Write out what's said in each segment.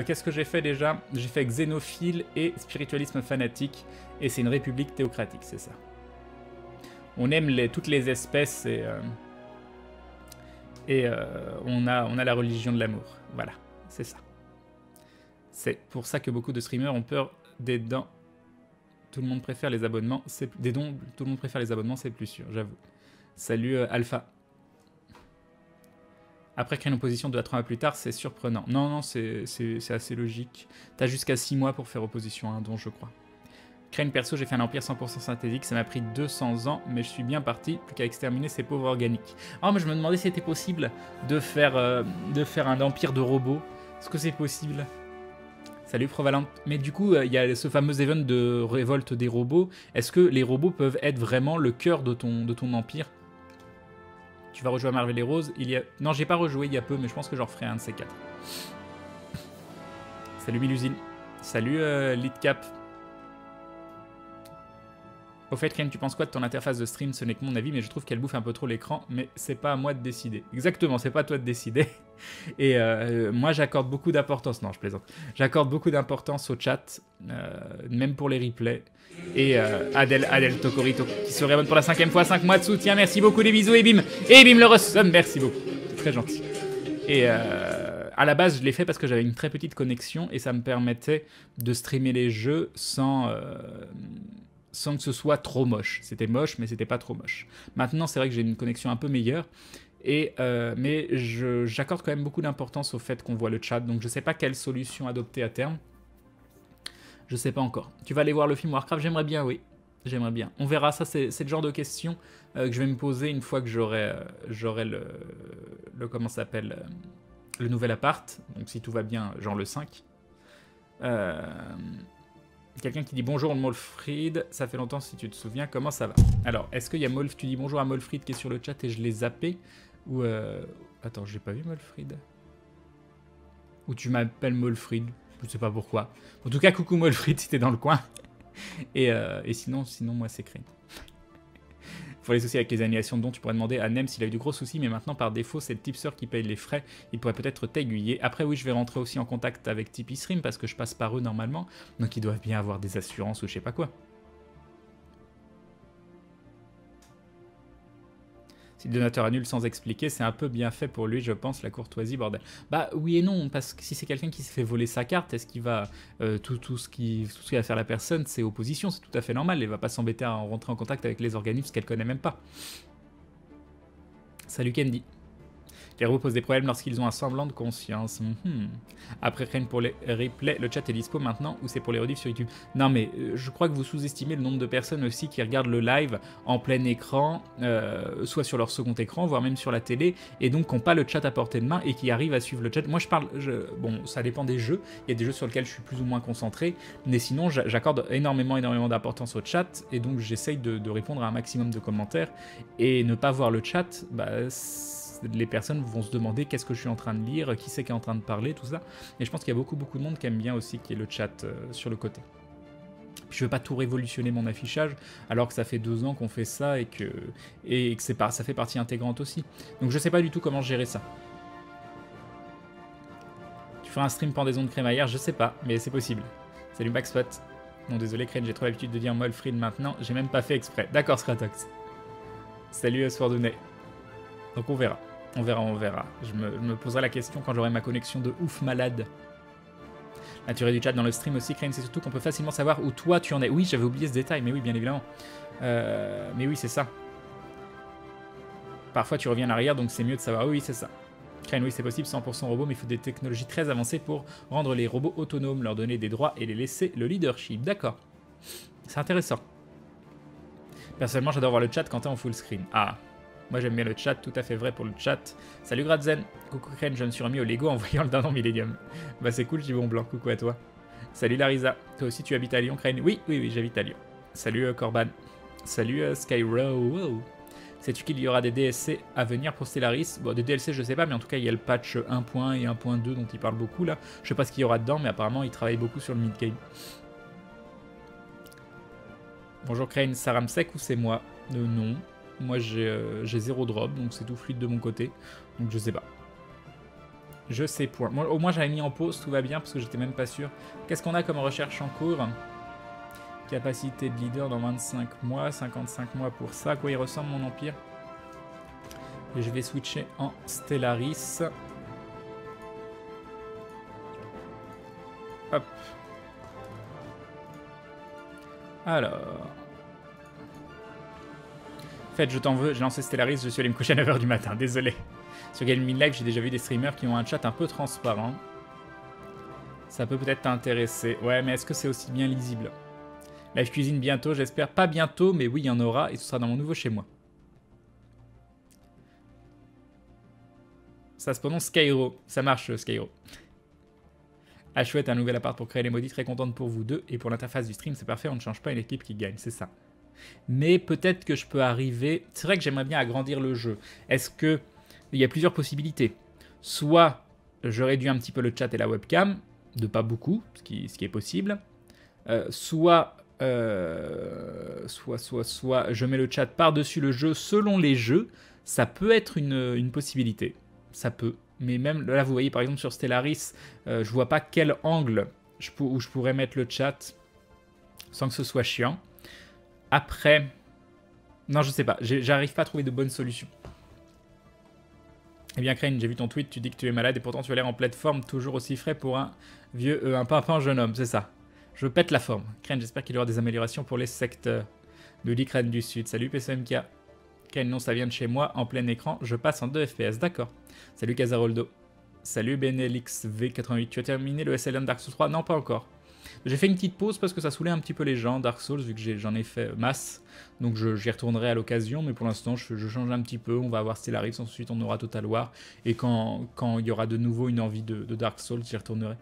Qu'est-ce que j'ai fait déjà? J'ai fait xénophile et spiritualisme fanatique. Et c'est une république théocratique, c'est ça. On aime toutes les espèces et on a la religion de l'amour. Voilà, c'est ça. C'est pour ça que beaucoup de streamers ont peur des dents. Tout le monde préfère les abonnements. Des dons, tout le monde préfère les abonnements, c'est plus sûr, j'avoue. Salut Alpha. Après créer une opposition 2 à 3 mois plus tard, c'est surprenant. Non, non, c'est assez logique. T'as jusqu'à 6 mois pour faire opposition à un don, je crois. Créer une perso, j'ai fait un empire 100% synthétique, ça m'a pris 200 ans, mais je suis bien parti, plus qu'à exterminer ces pauvres organiques. Oh, mais je me demandais si c'était possible de faire un empire de robots. Est-ce que c'est possible? Salut Provalent. Mais du coup, il y a ce fameux event de révolte des robots. Est-ce que les robots peuvent être vraiment le cœur de ton empire? Tu vas rejouer à Marvel Heroes? Non, j'ai pas rejoué il y a peu, mais je pense que j'en referai un de ces 4. Salut Milusine. Salut Leadcap. Au fait, Ken, tu penses quoi de ton interface de stream? Ce n'est que mon avis, mais je trouve qu'elle bouffe un peu trop l'écran, mais c'est pas à moi de décider. Exactement, c'est pas à toi de décider. Et moi, j'accorde beaucoup d'importance. Non, je plaisante. J'accorde beaucoup d'importance au chat, même pour les replays. Et Adèle Tokorito, qui se réabonne pour la 5e fois, 5 mois de soutien. Merci beaucoup, des bisous, et bim le resum. Merci beaucoup. C'est très gentil. Et à la base, je l'ai fait parce que j'avais une très petite connexion et ça me permettait de streamer les jeux sans que ce soit trop moche. C'était moche, mais c'était pas trop moche. Maintenant, c'est vrai que j'ai une connexion un peu meilleure. Mais j'accorde quand même beaucoup d'importance au fait qu'on voit le chat. Donc je sais pas quelle solution adopter à terme. Je sais pas encore. Tu vas aller voir le film Warcraft? J'aimerais bien, oui. J'aimerais bien. On verra, ça c'est le genre de questions que je vais me poser une fois que j'aurai comment ça s'appelle, le nouvel appart. Donc si tout va bien, genre le 5. Quelqu'un qui dit bonjour Molfrid, ça fait longtemps si tu te souviens, comment ça va? Alors, est-ce qu'il y a tu dis bonjour à Molfrid qui est sur le chat et je l'ai zappé? Ou attends, j'ai pas vu Molfrid. Ou tu m'appelles Molfrid, je sais pas pourquoi. En tout cas, coucou Molfrid si t'es dans le coin. Et sinon moi c'est Crane. Pour les soucis avec les annulations de dons, tu pourrais demander à Nem s'il a eu de gros soucis, mais maintenant par défaut c'est le tipster qui paye les frais, il pourrait peut-être t'aiguiller. Après oui, je vais rentrer aussi en contact avec Tipeee Stream parce que je passe par eux normalement, donc ils doivent bien avoir des assurances ou je sais pas quoi. Si le donateur annule sans expliquer, c'est un peu bien fait pour lui, je pense, la courtoisie, bordel. Bah oui et non, parce que si c'est quelqu'un qui s'est fait voler sa carte, est-ce qu'il va... tout ce qui va faire la personne, c'est opposition, c'est tout à fait normal, elle va pas s'embêter à rentrer en contact avec les organismes qu'elle connaît même pas. Salut Candy. Les robots posent des problèmes lorsqu'ils ont un semblant de conscience. Après, rien pour les replays, le chat est dispo maintenant ou c'est pour les rediffs sur YouTube? Non mais je crois que vous sous-estimez le nombre de personnes aussi qui regardent le live en plein écran, soit sur leur second écran, voire même sur la télé, et donc qui n'ont pas le chat à portée de main et qui arrivent à suivre le chat. Moi je parle, bon ça dépend des jeux, il y a des jeux sur lesquels je suis plus ou moins concentré, mais sinon j'accorde énormément d'importance au chat, et donc j'essaye de répondre à un maximum de commentaires, et ne pas voir le chat, bah les personnes vont se demander qu'est-ce que je suis en train de lire, qui c'est qui est en train de parler, tout ça. Et je pense qu'il y a beaucoup de monde qui aime bien aussi qu'il y ait le chat sur le côté. Puis je veux pas tout révolutionner mon affichage, alors que ça fait 2 ans qu'on fait ça et que ça fait partie intégrante aussi. Donc je sais pas du tout comment gérer ça. Tu feras un stream pendaison de crémaillère? Je sais pas, mais c'est possible. Salut Maxpot. Non désolé Crane, j'ai trop l'habitude de dire Molfrid maintenant, j'ai même pas fait exprès. D'accord Scratox. Salut Swordounet. Donc on verra. On verra. Je me poserai la question quand j'aurai ma connexion de ouf malade. La durée du chat dans le stream aussi, Crane, c'est surtout qu'on peut facilement savoir où toi tu en es. Oui, j'avais oublié ce détail, mais oui, bien évidemment. Mais oui, c'est ça. Parfois tu reviens en arrière, donc c'est mieux de savoir. Oui, c'est ça. Crane, oui, c'est possible, 100% robot, mais il faut des technologies très avancées pour rendre les robots autonomes, leur donner des droits et les laisser le leadership. D'accord. C'est intéressant. Personnellement, j'adore voir le chat quand t'es en full screen. Ah. Moi j'aime bien le chat, tout à fait vrai pour le chat. Salut Gradzen. Coucou Crane, je me suis remis au Lego en voyant le dindon Millennium. Bah c'est cool, Gibon Blanc, coucou à toi. Salut Larisa. Toi aussi tu habites à Lyon, Crane? Oui, j'habite à Lyon. Salut Corban. Salut Skyro. Wow. Sais-tu qu'il y aura des DLC à venir pour Stellaris? Bon, des DLC je sais pas, mais en tout cas il y a le patch 1.1 et 1.2 dont il parle beaucoup là. Je sais pas ce qu'il y aura dedans, mais apparemment il travaille beaucoup sur le mid-game. Bonjour Crane, ça rame sec ou c'est moi? Non. Moi j'ai 0 drop, donc c'est tout fluide de mon côté. Donc je sais pas. Je sais point. Moi, au moins, j'avais mis en pause, tout va bien, parce que j'étais même pas sûr. Qu'est-ce qu'on a comme recherche en cours? Capacité de leader dans 25 mois, 55 mois pour ça. À quoi il ressemble mon empire? Et je vais switcher en Stellaris. Hop. Alors. En fait, je t'en veux, j'ai lancé Stellaris, je suis allé me coucher à 9h du matin, désolé. Sur Gaming Live, j'ai déjà vu des streamers qui ont un chat un peu transparent. Ça peut peut-être t'intéresser. Ouais, mais est-ce que c'est aussi bien lisible? Live cuisine bientôt, j'espère. Pas bientôt, mais oui, il y en aura, et ce sera dans mon nouveau chez moi. Ça se prononce Skyro. Ça marche, Skyro. Ah, chouette, un nouvel appart pour créer les maudits. Très contente pour vous deux. Et pour l'interface du stream, c'est parfait, on ne change pas une équipe qui gagne, c'est ça. Mais peut-être que je peux arriver... C'est vrai que j'aimerais bien agrandir le jeu. Est-ce que... Il y a plusieurs possibilités. Soit je réduis un petit peu le chat et la webcam, de pas beaucoup, ce qui est possible. Soit je mets le chat par-dessus le jeu selon les jeux. Ça peut être une possibilité. Ça peut. Mais même là, vous voyez par exemple sur Stellaris, je vois pas quel angle où je pourrais mettre le chat sans que ce soit chiant. Après, non, je sais pas. J'arrive pas à trouver de bonnes solutions. Eh bien, Crane, j'ai vu ton tweet. Tu dis que tu es malade et pourtant tu as l'air en pleine forme, toujours aussi frais pour un vieux, un pimpin jeune homme. C'est ça. Je pète la forme. Crane, j'espère qu'il y aura des améliorations pour les secteurs de l'Ukraine du Sud. Salut PCMK. Crane, non, ça vient de chez moi. En plein écran, je passe en 2 FPS. D'accord. Salut Casaroldo. Salut Benelix V88. Tu as terminé le SLN Dark Souls 3? Non, pas encore. J'ai fait une petite pause parce que ça saoulait un petit peu les gens, Dark Souls, vu que j'en ai fait masse. Donc j'y retournerai à l'occasion, mais pour l'instant, je change un petit peu. On va avoir Stellaris, ensuite on aura Total War. Et quand il y aura de nouveau une envie de Dark Souls, j'y retournerai.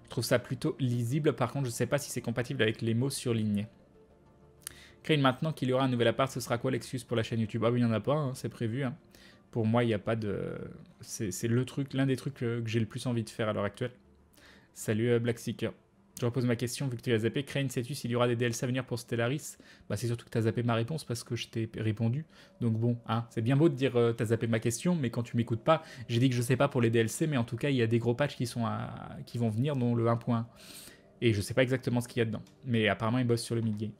Je trouve ça plutôt lisible. Par contre, je ne sais pas si c'est compatible avec les mots surlignés. Crane, maintenant qu'il y aura un nouvel appart, ce sera quoi l'excuse pour la chaîne YouTube? Ah oui, il n'y en a pas, hein, c'est prévu. Hein. Pour moi, il n'y a pas de... C'est le truc, l'un des trucs que j'ai le plus envie de faire à l'heure actuelle. Salut Blackseeker. Je repose ma question vu que tu as zappé. Crane, sais-tu s'il y aura des DLC à venir pour Stellaris? Bah, c'est surtout que tu as zappé ma réponse parce que je t'ai répondu. Donc bon, hein, c'est bien beau de dire tu as zappé ma question, mais quand tu m'écoutes pas, j'ai dit que je sais pas pour les DLC, mais en tout cas, il y a des gros patchs qui vont venir, dont le 1.1. Et je sais pas exactement ce qu'il y a dedans. Mais apparemment, ils bossent sur le mid-game.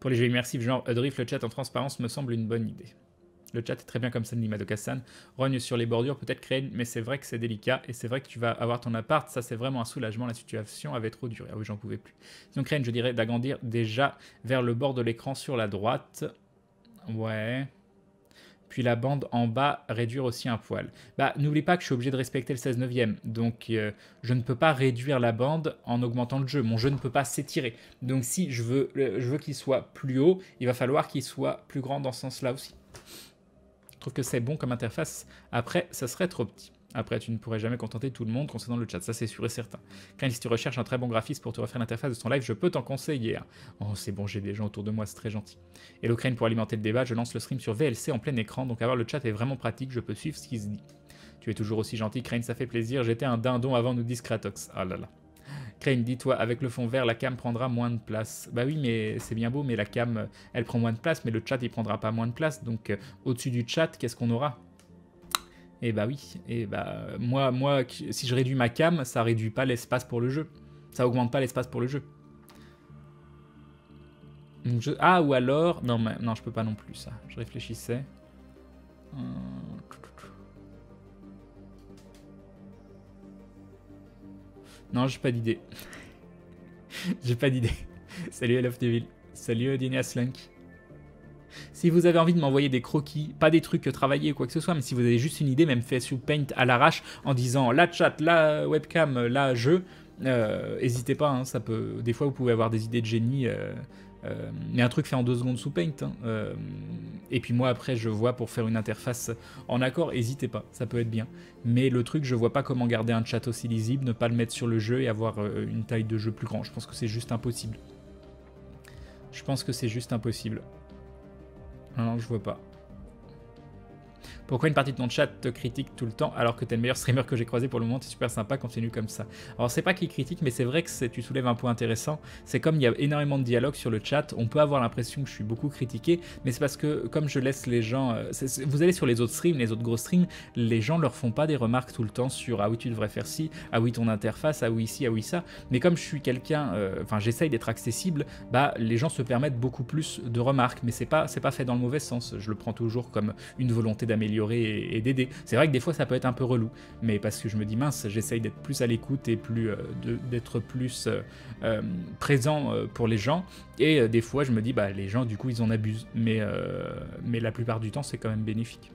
Pour les jeux immersifs, genre Drift, le chat en transparence me semble une bonne idée. Le chat est très bien comme ça, Nimadoka-san. Rogne sur les bordures, peut-être créer, mais c'est vrai que c'est délicat. Et c'est vrai que tu vas avoir ton appart. Ça, c'est vraiment un soulagement. La situation avait trop duré. Ah oui, j'en pouvais plus. Sinon, Crane, je dirais d'agrandir déjà vers le bord de l'écran sur la droite. Ouais. Puis la bande en bas, réduire aussi un poil. Bah, n'oublie pas que je suis obligé de respecter le 16 neuvième. Donc, je ne peux pas réduire la bande en augmentant le jeu. Mon jeu ne peut pas s'étirer. Donc, si je veux qu'il soit plus haut, il va falloir qu'il soit plus grand dans ce sens-là aussi. Je trouve que c'est bon comme interface. Après, ça serait trop petit. Après, tu ne pourrais jamais contenter tout le monde concernant le chat. Ça, c'est sûr et certain. Quand si tu recherches un très bon graphisme pour te refaire l'interface de ton live, je peux t'en conseiller. Oh, c'est bon, j'ai des gens autour de moi, c'est très gentil. Et l'Ukraine, pour alimenter le débat, je lance le stream sur VLC en plein écran. Donc, avoir le chat est vraiment pratique. Je peux suivre ce qui se dit. Tu es toujours aussi gentil, Crane, ça fait plaisir. J'étais un dindon avant, nous dit Kratox. Ah là là. Crane, dis-toi, avec le fond vert, la cam prendra moins de place. Bah oui, mais c'est bien beau, mais la cam, elle prend moins de place, mais le chat, il prendra pas moins de place. Donc, au-dessus du chat, qu'est-ce qu'on aura? Et bah oui, et bah moi, si je réduis ma cam, ça réduit pas l'espace pour le jeu. Ça augmente pas l'espace pour le jeu. Donc ah, ou alors... Non, mais, non, je peux pas non plus, ça. Je réfléchissais. Non, j'ai pas d'idée. J'ai pas d'idée. Salut, I Love Devil. Salut, Dinia Slunk. Si vous avez envie de m'envoyer des croquis, pas des trucs travaillés ou quoi que ce soit, mais si vous avez juste une idée, même fait sur Paint à l'arrache, en disant la chat, la webcam, la jeu, n'hésitez pas, hein, ça peut... Des fois, vous pouvez avoir des idées de génie, mais un truc fait en 2 secondes sous Paint. Hein, et puis moi, après, je vois pour faire une interface en accord, n'hésitez pas, ça peut être bien. Mais le truc, je vois pas comment garder un chat aussi lisible, ne pas le mettre sur le jeu et avoir une taille de jeu plus grande. Je pense que c'est juste impossible. Je pense que c'est juste impossible. Non, je vois pas. Pourquoi une partie de ton chat te critique tout le temps alors que t'es le meilleur streamer que j'ai croisé pour le moment? T'es super sympa, continue comme ça. Alors c'est pas qu'il critique, mais c'est vrai que tu soulèves un point intéressant. C'est comme il y a énormément de dialogue sur le chat, on peut avoir l'impression que je suis beaucoup critiqué, mais c'est parce que comme je laisse les gens... vous allez sur les autres streams, les autres gros streams, les gens leur font pas des remarques tout le temps sur ah oui tu devrais faire ci, ah oui ton interface, ah oui ci, ah oui ça. Mais comme je suis quelqu'un, enfin j'essaye d'être accessible, bah les gens se permettent beaucoup plus de remarques, mais c'est pas fait dans le mauvais sens. Je le prends toujours comme une volonté d'améliorer et d'aider. C'est vrai que des fois ça peut être un peu relou, mais parce que je me dis mince, j'essaye d'être plus à l'écoute et plus d'être plus présent pour les gens, et des fois je me dis bah les gens du coup ils en abusent, mais la plupart du temps c'est quand même bénéfique.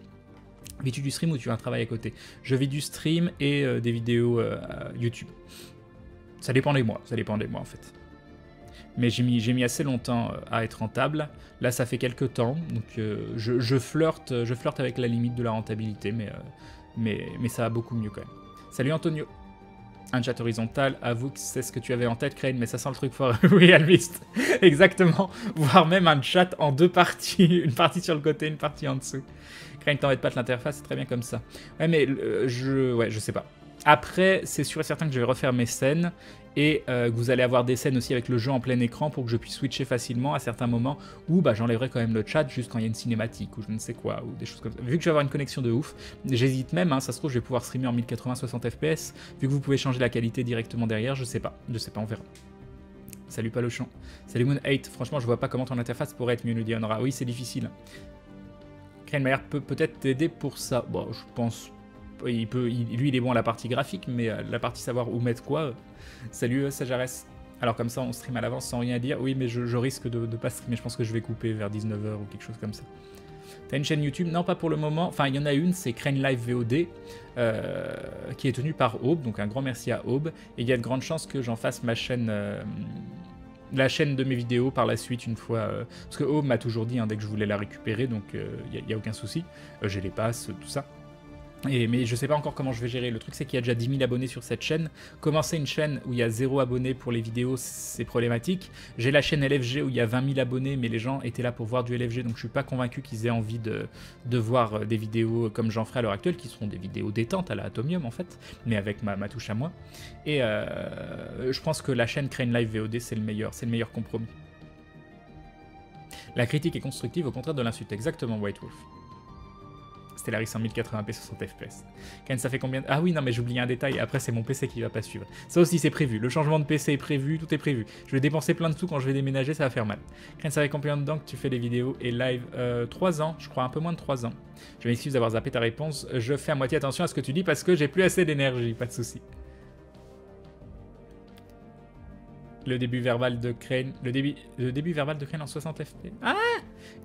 Vis-tu du stream ou tu as un travail à côté? Je vis du stream et des vidéos YouTube. Ça dépend des mois, en fait. Mais j'ai mis assez longtemps à être rentable. Là, ça fait quelques temps, donc je flirte avec la limite de la rentabilité, mais ça va beaucoup mieux quand même. Salut Antonio. Un chat horizontal, avoue que c'est ce que tu avais en tête, Crane, mais ça sent le truc fort. Oui, Alvist, exactement. Voire même un chat en deux parties, une partie sur le côté, une partie en dessous. Crane, t'embête pas de l'interface, c'est très bien comme ça. Ouais, mais je sais pas. Après, c'est sûr et certain que je vais refaire mes scènes, et que vous allez avoir des scènes aussi avec le jeu en plein écran pour que je puisse switcher facilement à certains moments où bah, j'enlèverai quand même le chat juste quand il y a une cinématique ou je ne sais quoi, ou des choses comme ça. Vu que je vais avoir une connexion de ouf, j'hésite même, hein, ça se trouve je vais pouvoir streamer en 1080 60 fps, vu que vous pouvez changer la qualité directement derrière, je sais pas, on verra. Salut Palochon. Salut Moon8, franchement je vois pas comment ton interface pourrait être mieux, nous dit Honora. Oui, c'est difficile. Kranemeyer peut peut-être t'aider pour ça. Bon, je pense... lui, il est bon à la partie graphique, mais la partie savoir où mettre quoi... Salut Sajares. Alors comme ça, on stream à l'avance sans rien dire. Oui, mais je risque de pas streamer. Je pense que je vais couper vers 19h ou quelque chose comme ça. T'as une chaîne YouTube? Non, pas pour le moment. Enfin, il y en a une, c'est Crane Live VOD, qui est tenue par Aube. Donc un grand merci à Aube. Et il y a de grandes chances que j'en fasse ma chaîne... la chaîne de mes vidéos par la suite une fois... parce que Aube m'a toujours dit, hein, dès que je voulais la récupérer, donc il n'y a aucun souci. J'ai les passes, tout ça. Mais je sais pas encore comment je vais gérer. Le truc c'est qu'il y a déjà 10 000 abonnés sur cette chaîne. Commencer une chaîne où il y a 0 abonnés pour les vidéos, c'est problématique. J'ai la chaîne LFG où il y a 20 000 abonnés, mais les gens étaient là pour voir du LFG, donc je suis pas convaincu qu'ils aient envie de voir des vidéos comme j'en ferai à l'heure actuelle, qui seront des vidéos détentes à la Atomium en fait, mais avec ma touche à moi. Et je pense que la chaîne Crane Live VOD c'est le meilleur compromis. La critique est constructive au contraire de l'insulte, exactement White Wolf. Stellaris en 1080p 60 fps. Ken, ça fait combien de... Ah oui, non, mais j'oublie un détail. Après, c'est mon PC qui va pas suivre. Ça aussi, c'est prévu. Le changement de PC est prévu. Tout est prévu. Je vais dépenser plein de sous quand je vais déménager. Ça va faire mal. Ken, ça fait combien de temps que tu fais les vidéos et live 3 ans, je crois. Un peu moins de 3 ans. Je m'excuse d'avoir zappé ta réponse. Je fais à moitié attention à ce que tu dis parce que j'ai plus assez d'énergie. Pas de souci. Le début verbal de Crane. Le début verbal de Crane en 60 fps. Ah!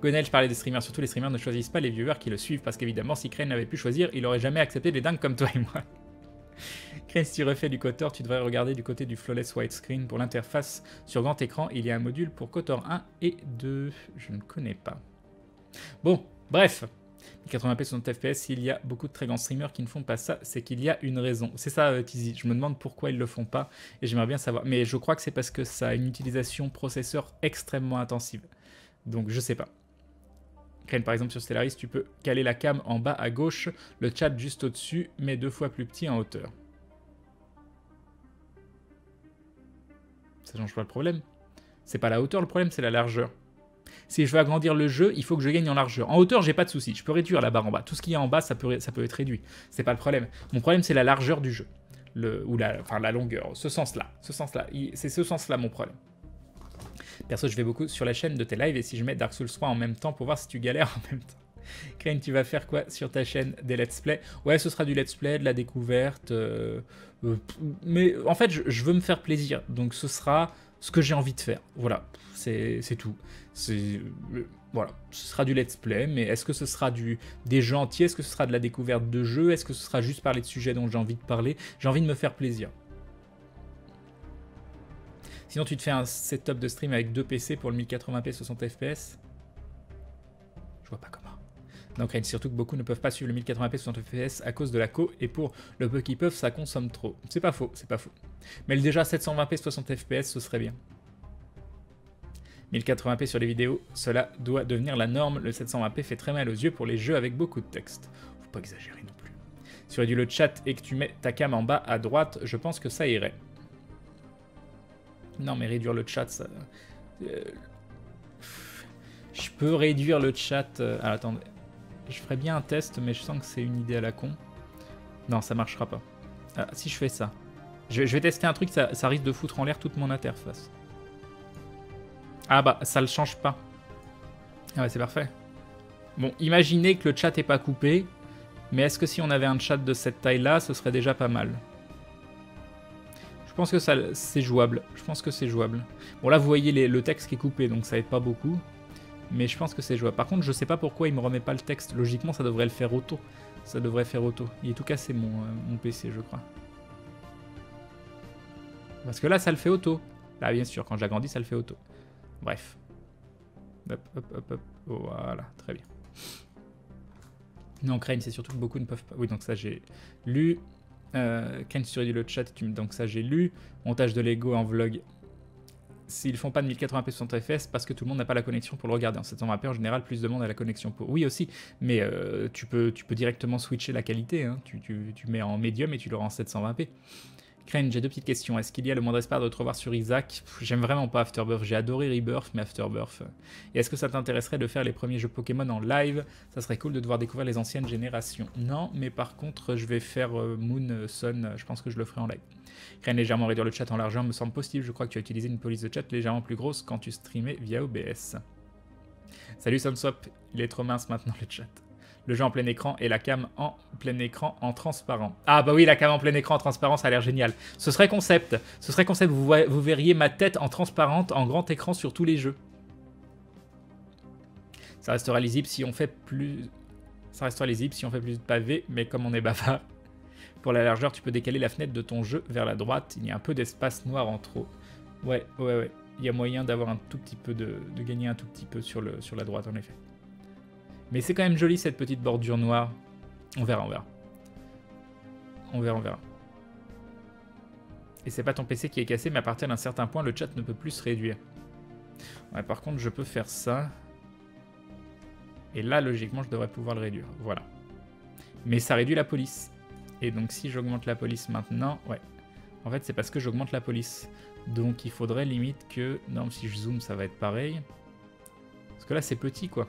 Gonel, je parlais des streamers. Surtout les streamers ne choisissent pas les viewers qui le suivent parce qu'évidemment, si Crane n'avait pu choisir, il aurait jamais accepté des dingues comme toi et moi. Crane, si tu refais du Kotor, tu devrais regarder du côté du flawless widescreen. Pour l'interface sur grand écran, il y a un module pour Kotor 1 et 2. Je ne connais pas. Bon, bref. 1080p 60 fps, il y a beaucoup de très grands streamers qui ne font pas ça, c'est qu'il y a une raison. C'est ça, Tizi, je me demande pourquoi ils le font pas, et j'aimerais bien savoir. Mais je crois que c'est parce que ça a une utilisation processeur extrêmement intensive. Donc je sais pas. Crane, par exemple, sur Stellaris, tu peux caler la cam en bas à gauche, le chat juste au-dessus, mais 2 fois plus petit en hauteur. Ça change pas le problème. C'est pas la hauteur le problème, c'est la largeur. Si je veux agrandir le jeu, il faut que je gagne en largeur. En hauteur, j'ai pas de souci. Je peux réduire la barre en bas. Tout ce qu'il y a en bas, ça peut être réduit. C'est pas le problème. Mon problème, c'est la largeur du jeu. La longueur. Ce sens-là. C'est ce sens-là mon problème. Perso, je vais beaucoup sur la chaîne de tes lives et si je mets Dark Souls 3 en même temps pour voir si tu galères en même temps. Crane, tu vas faire quoi sur ta chaîne? Des let's play? Ouais, ce sera du let's play, de la découverte. Mais en fait, je veux me faire plaisir. Donc ce sera ce que j'ai envie de faire. Voilà, c'est tout. Voilà, ce sera du let's play, mais est-ce que ce sera des jeux entiers? Est-ce que ce sera de la découverte de jeux? Est-ce que ce sera juste parler de sujets dont j'ai envie de parler? J'ai envie de me faire plaisir. Sinon, tu te fais un setup de stream avec 2 PC pour le 1080p 60 fps? Je vois pas comment. Donc, surtout que beaucoup ne peuvent pas suivre le 1080p 60 fps à cause de la co, et pour le peu qu'ils peuvent, ça consomme trop. C'est pas faux, c'est pas faux. Mais déjà 720p 60 fps, ce serait bien. 1080p sur les vidéos, cela doit devenir la norme. Le 720p fait très mal aux yeux pour les jeux avec beaucoup de texte. pas exagérer non plus. Si tu réduis le chat et que tu mets ta cam en bas à droite, je pense que ça irait. Non, mais réduire le chat, ça... Je peux réduire le chat... Ah, attendez. Je ferais bien un test, mais je sens que c'est une idée à la con. Non, ça marchera pas. Ah, si je fais ça. Je vais tester un truc, ça risque de foutre en l'air toute mon interface. Ah bah, ça le change pas. Ah ouais, c'est parfait. Bon, imaginez que le chat est pas coupé, mais est-ce que si on avait un chat de cette taille-là, ce serait déjà pas mal? Je pense que c'est jouable. Je pense que c'est jouable. Bon, là, vous voyez le texte qui est coupé, donc ça aide pas beaucoup. Mais je pense que c'est jouable. Par contre, je sais pas pourquoi il me remet pas le texte. Logiquement, ça devrait le faire auto. Ça devrait faire auto. Il est tout cassé, mon PC, je crois. Parce que là, ça le fait auto. Là, bien sûr, quand j'agrandis, ça le fait auto. Bref. Hop, hop, hop, hop. Voilà, très bien. Non, Crane, c'est surtout que beaucoup ne peuvent pas... Oui, donc ça, j'ai lu. Crane, sur le chat, donc ça, j'ai lu. Montage de Lego en vlog. S'ils font pas de 1080p 60 fps, parce que tout le monde n'a pas la connexion pour le regarder. En 720p, en général, plus de monde a la connexion pour. Oui, aussi, mais tu peux directement switcher la qualité. Hein. Tu mets en médium et tu l'auras en 720p. Crane, j'ai deux petites questions. Est-ce qu'il y a le moindre espoir de te revoir sur Isaac? J'aime vraiment pas Afterbirth. J'ai adoré Rebirth, mais Afterbirth. Et est-ce que ça t'intéresserait de faire les premiers jeux Pokémon en live? Ça serait cool de devoir découvrir les anciennes générations. Non, mais par contre, je vais faire Moon, Sun. Je pense que je le ferai en live. Crane, légèrement réduire le chat en largeur me semble possible. Je crois que tu as utilisé une police de chat légèrement plus grosse quand tu streamais via OBS. Salut Sunswap, il est trop mince maintenant le chat. Le jeu en plein écran et la cam en plein écran en transparent. Ah bah oui, la cam en plein écran en transparent, ça a l'air génial. Ce serait concept. Ce serait concept. Vous verriez ma tête en transparente en grand écran sur tous les jeux. Ça restera lisible si on fait plus... Ça restera lisible si on fait plus de pavés, mais comme on est bavard. Pour la largeur, tu peux décaler la fenêtre de ton jeu vers la droite. Il y a un peu d'espace noir en trop. Ouais. Il y a moyen d'avoir un tout petit peu de gagner un tout petit peu sur la droite, en effet. Mais c'est quand même joli, cette petite bordure noire. On verra. On verra. Et c'est pas ton PC qui est cassé, mais à partir d'un certain point, le chat ne peut plus se réduire. Ouais, par contre, je peux faire ça. Et là, logiquement, je devrais pouvoir le réduire. Voilà. Mais ça réduit la police. Et donc, si j'augmente la police maintenant... Ouais. En fait, c'est parce que j'augmente la police. Donc, il faudrait limite que... Non, si je zoome, ça va être pareil. Parce que là, c'est petit, quoi.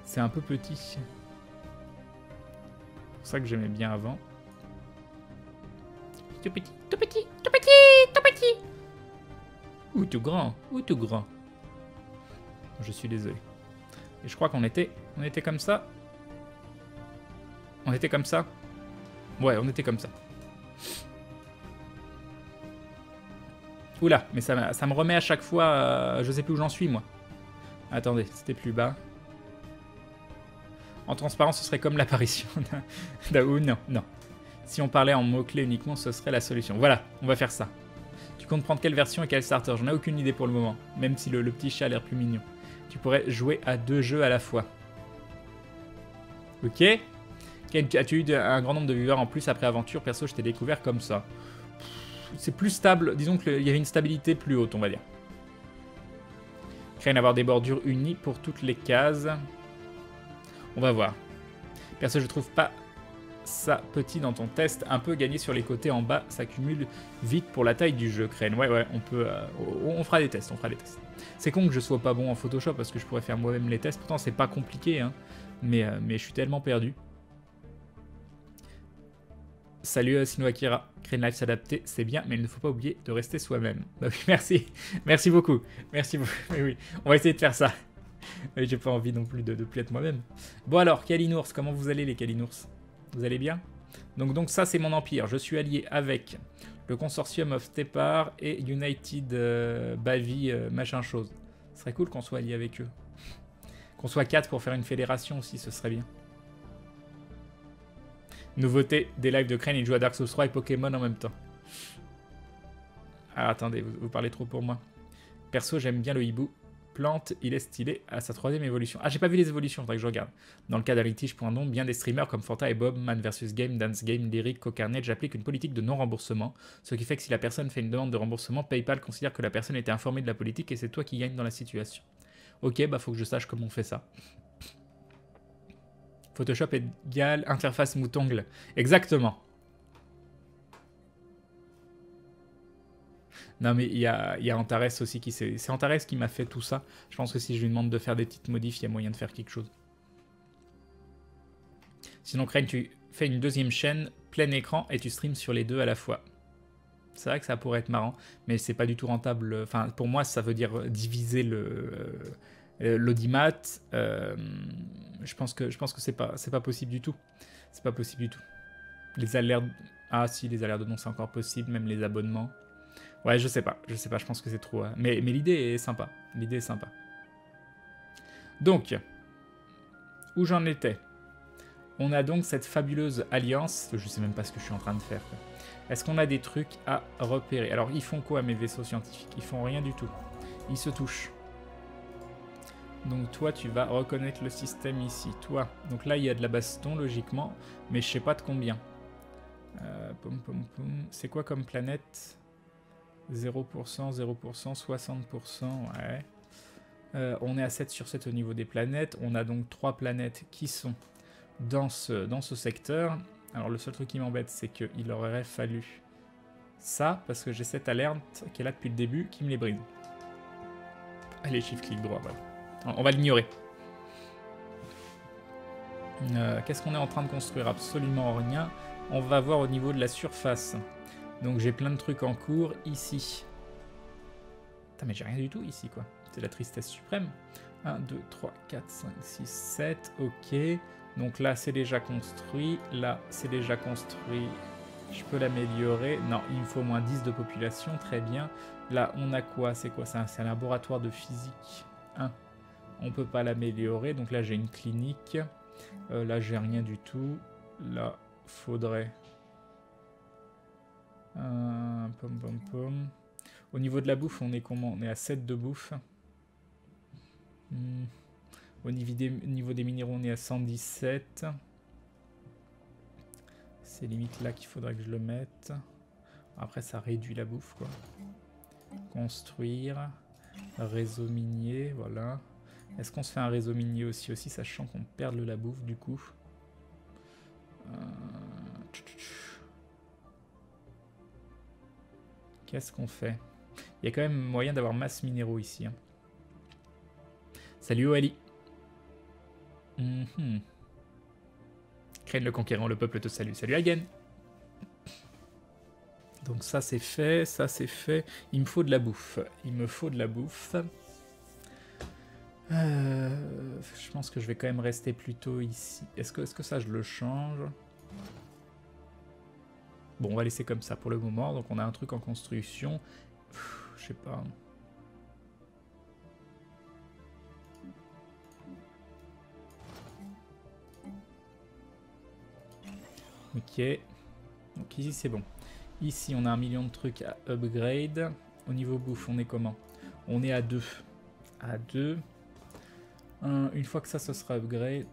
C'est un peu petit. C'est pour ça que j'aimais bien avant. Tout petit. Ou tout grand. Je suis désolé. Et je crois qu'on était comme ça. On était comme ça. Ouais, on était comme ça. Oula, mais ça me remet à chaque fois... je sais plus où j'en suis, moi. Attendez, c'était plus bas. En transparence, ce serait comme l'apparition d'un... Non. Si on parlait en mots-clés uniquement, ce serait la solution. Voilà, on va faire ça. Tu comptes prendre quelle version et quel starter? J'en ai aucune idée pour le moment, même si le petit chat a l'air plus mignon. Tu pourrais jouer à 2 jeux à la fois. Ok. As-tu eu un grand nombre de viewers en plus après Aventure? Perso, je t'ai découvert comme ça. C'est plus stable, disons qu'il y avait une stabilité plus haute, on va dire. Crane avoir des bordures unies pour toutes les cases. On va voir. Perso, je trouve pas ça petit dans ton test. Un peu gagné sur les côtés en bas, ça cumule vite pour la taille du jeu, Crane. Ouais, on peut... on fera des tests, C'est con que je sois pas bon en Photoshop parce que je pourrais faire moi-même les tests. Pourtant, c'est pas compliqué, hein. Mais je suis tellement perdu. Salut Sinoakira. Crane Life s'adapter, c'est bien, mais il ne faut pas oublier de rester soi-même. Bah oui, merci. Merci beaucoup. Oui, on va essayer de faire ça. Mais j'ai pas envie non plus de plus être moi-même. Bon alors, Kalinours, comment vous allez les Kalinours? Vous allez bien? Donc ça, c'est mon empire. Je suis allié avec le Consortium of Stepar et United Bavi machin chose. Ce serait cool qu'on soit allié avec eux. Qu'on soit 4 pour faire une fédération aussi, ce serait bien. Nouveauté, des lives de Crane, il joue à Dark Souls 3 et Pokémon en même temps. Ah, attendez, vous parlez trop pour moi. Perso, j'aime bien le hibou. Plante, il est stylé à sa 3ème évolution. Ah, j'ai pas vu les évolutions, faudrait que je regarde. Dans le cas d'Alitige.nom, bien des streamers comme Fanta et Bob, Man vs Game, Dance Game, Lyric, Cocarnet, j'applique une politique de non-remboursement. Ce qui fait que si la personne fait une demande de remboursement, PayPal considère que la personne était informée de la politique et c'est toi qui gagnes dans la situation. Ok, bah faut que je sache comment on fait ça. Photoshop égale interface moutongle. Exactement. Non, mais il y a Antares aussi qui c'est Antares qui m'a fait tout ça. Je pense que si je lui demande de faire des petites modifs, il y a moyen de faire quelque chose. Sinon, Crane, tu fais une deuxième chaîne, plein écran, et tu streams sur les deux à la fois. C'est vrai que ça pourrait être marrant, mais c'est pas du tout rentable. Enfin, pour moi, ça veut dire diviser l'audimat. Je pense que c'est pas possible du tout. C'est pas possible du tout. Les alertes... Ah si, les alertes de nom, c'est encore possible, même les abonnements. Ouais, je sais pas, je pense que c'est trop... Mais l'idée est sympa, l'idée est sympa. Donc, où j'en étais? On a donc cette fabuleuse alliance, je sais même pas ce que je suis en train de faire. Est-ce qu'on a des trucs à repérer? Alors, ils font quoi, mes vaisseaux scientifiques? Ils font rien du tout. Ils se touchent. Donc toi, tu vas reconnaître le système ici. Toi, donc là, il y a de la baston, logiquement, mais je sais pas de combien. C'est quoi comme planète? 0%, 0%, 60%, ouais. On est à 7 sur 7 au niveau des planètes. On a donc 3 planètes qui sont dans ce secteur. Alors le seul truc qui m'embête, c'est qu'il aurait fallu ça, parce que j'ai cette alerte qui est là depuis le début, qui me les bride. Allez, shift-clic droit, voilà. On va l'ignorer. Qu'est-ce qu'on est en train de construire? Absolument rien. On va voir au niveau de la surface. Donc j'ai plein de trucs en cours ici. Putain, mais j'ai rien du tout ici, quoi. C'est la tristesse suprême. 1, 2, 3, 4, 5, 6, 7. Ok. Donc là, c'est déjà construit. Là, c'est déjà construit. Je peux l'améliorer. Non, il me faut moins 10 de population. Très bien. Là, on a quoi? C'est quoi? C'est un laboratoire de physique 1. On peut pas l'améliorer. Donc là, j'ai une clinique. Là, j'ai rien du tout. Là, faudrait... pom pom pom. Au niveau de la bouffe, on est comment? On est à 7 de bouffe. Au niveau des minéraux, on est à 117. C'est limite là qu'il faudrait que je le mette. Après, ça réduit la bouffe, quoi. Construire. Réseau minier, voilà. Est-ce qu'on se fait un réseau minier aussi, sachant qu'on perd de la bouffe, du coup? Qu'est-ce qu'on fait? Il y a quand même moyen d'avoir masse minéraux ici. Hein. Salut Oali. Crane le conquérant, le peuple te salue. Salut Hagen. Donc ça c'est fait, ça c'est fait. Il me faut de la bouffe. Il me faut de la bouffe. Je pense que je vais quand même rester plutôt ici. Est-ce que ça je le change? Bon, on va laisser comme ça pour le moment. Donc on a un truc en construction. Je sais pas. Ok. Donc ici c'est bon. Ici on a 1 million de trucs à upgrade. Au niveau bouffe, on est comment? On est à 2. À 2. Une fois que ça, ce sera upgrade.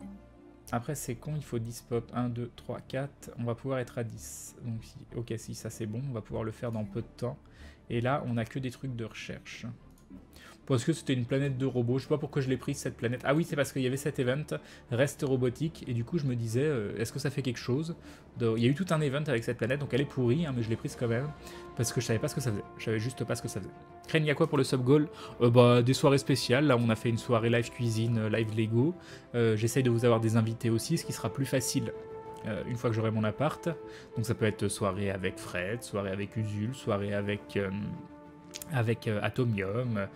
Après c'est con, il faut 10 pop. 1, 2, 3, 4. On va pouvoir être à 10. Donc ok, si ça c'est bon, on va pouvoir le faire dans peu de temps. Et là, on a que des trucs de recherche. Parce que c'était une planète de robots. Je sais pas pourquoi je l'ai prise cette planète. Ah oui, c'est parce qu'il y avait cet event, reste robotique. Et du coup, je me disais, est-ce que ça fait quelque chose? Il y a eu tout un event avec cette planète, donc elle est pourrie, hein, mais je l'ai prise quand même. Parce que je savais pas ce que ça faisait. Je savais juste pas ce que ça faisait. Crane, il y a quoi pour le sub-goal? Bah, des soirées spéciales. Là, on a fait une soirée live cuisine, live Lego. J'essaye de vous avoir des invités aussi, ce qui sera plus facile. Une fois que j'aurai mon appart. Donc ça peut être soirée avec Fred, soirée avec Usul, soirée avec Atomium,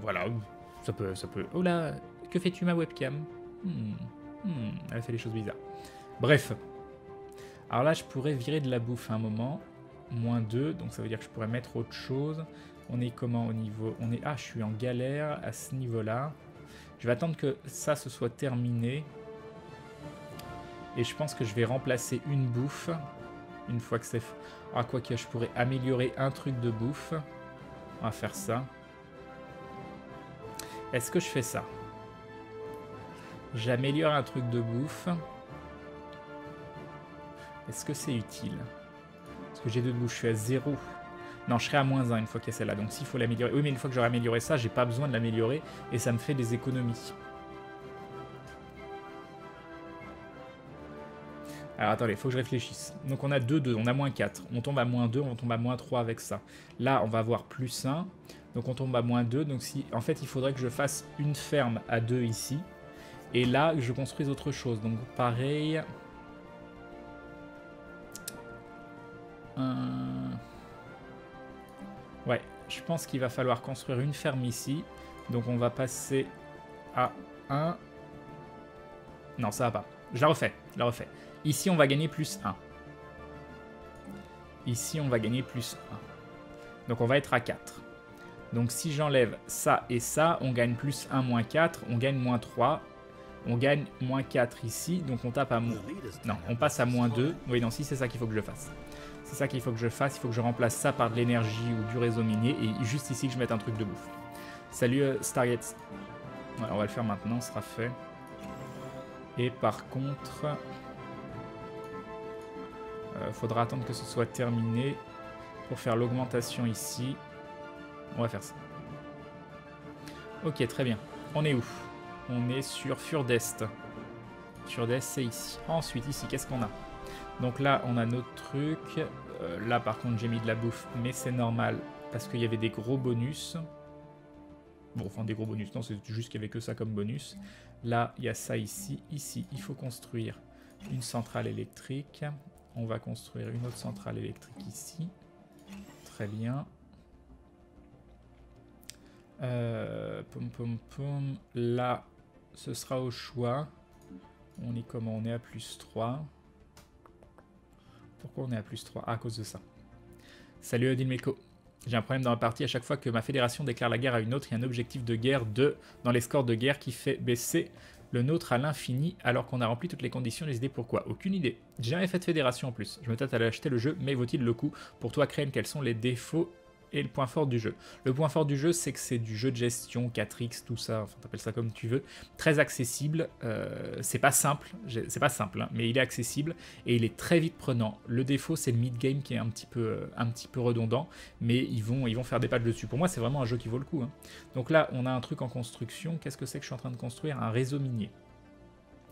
voilà, ça peut... Oh là, que fais-tu ma webcam? Elle fait des choses bizarres. Bref. Alors là, je pourrais virer de la bouffe à un moment. Moins 2, donc ça veut dire que je pourrais mettre autre chose. On est comment au niveau... Ah, je suis en galère à ce niveau-là. Je vais attendre que ça se soit terminé. Et je pense que je vais remplacer une bouffe. Une fois que c'est... Ah, quoique, je pourrais améliorer un truc de bouffe. On va faire ça. Est-ce que je fais ça? J'améliore un truc de bouffe. Est-ce que c'est utile? Parce que j'ai 2 de bouffe, je suis à 0. Non, je serai à moins 1 une fois qu'il y a celle-là. Donc s'il faut l'améliorer... Oui, mais une fois que j'aurai amélioré ça, j'ai pas besoin de l'améliorer. Et ça me fait des économies. Alors attendez, il faut que je réfléchisse. Donc on a 2, 2, on a moins 4. On tombe à moins 2, on tombe à moins 3 avec ça. Là, on va avoir plus 1. Donc on tombe à moins 2. Donc si, en fait, il faudrait que je fasse une ferme à 2 ici. Et là, je construise autre chose. Donc pareil. Ouais, je pense qu'il va falloir construire une ferme ici. Donc on va passer à 1. Non, ça va pas. Je la refais, Ici, on va gagner plus 1. Ici, on va gagner plus 1. Donc on va être à 4. Donc si j'enlève ça et ça, on gagne plus 1, moins 4. On gagne moins 3. On gagne moins 4 ici. Donc on tape à moins... Non, on passe à moins 2. Oui, non, si c'est ça qu'il faut que je fasse. C'est ça qu'il faut que je fasse. Il faut que je remplace ça par de l'énergie ou du réseau minier. Et juste ici que je mette un truc de bouffe. Salut Stargate. Ouais, on va le faire maintenant, ce sera fait. Et par contre... faudra attendre que ce soit terminé pour faire l'augmentation ici. On va faire ça. Ok, très bien. On est où? On est sur Furdest. Furdest, c'est ici. Ensuite, ici, qu'est-ce qu'on a? Donc là, on a notre truc. Là, par contre, j'ai mis de la bouffe, mais c'est normal parce qu'il y avait des gros bonus. Bon, enfin, des gros bonus. Non, c'est juste qu'il n'y avait que ça comme bonus. Là, il y a ça ici. Ici, il faut construire une centrale électrique. On va construire une autre centrale électrique ici. Très bien. Là, ce sera au choix. On est comment? On est à plus 3. Pourquoi on est à plus 3? Ah, à cause de ça. Salut Odile Meko. J'ai un problème dans la partie. À chaque fois que ma fédération déclare la guerre à une autre, il y a un objectif de guerre dans les scores de guerre qui fait baisser le nôtre à l'infini alors qu'on a rempli toutes les conditions. Les idées pourquoi? Aucune idée. J'ai jamais fait de fédération en plus. Je me tâte à acheter le jeu, mais vaut-il le coup? Pour toi, Crane, quels sont les défauts et le point fort du jeu? Le point fort du jeu, c'est que c'est du jeu de gestion, 4X, tout ça, enfin t'appelles ça comme tu veux, très accessible. C'est pas simple, hein, mais il est accessible et il est très vite prenant. Le défaut, c'est le mid-game qui est un petit peu redondant, mais ils vont faire des patchs dessus. Pour moi, c'est vraiment un jeu qui vaut le coup, hein. Donc là, on a un truc en construction. Qu'est-ce que c'est que je suis en train de construire? Un réseau minier.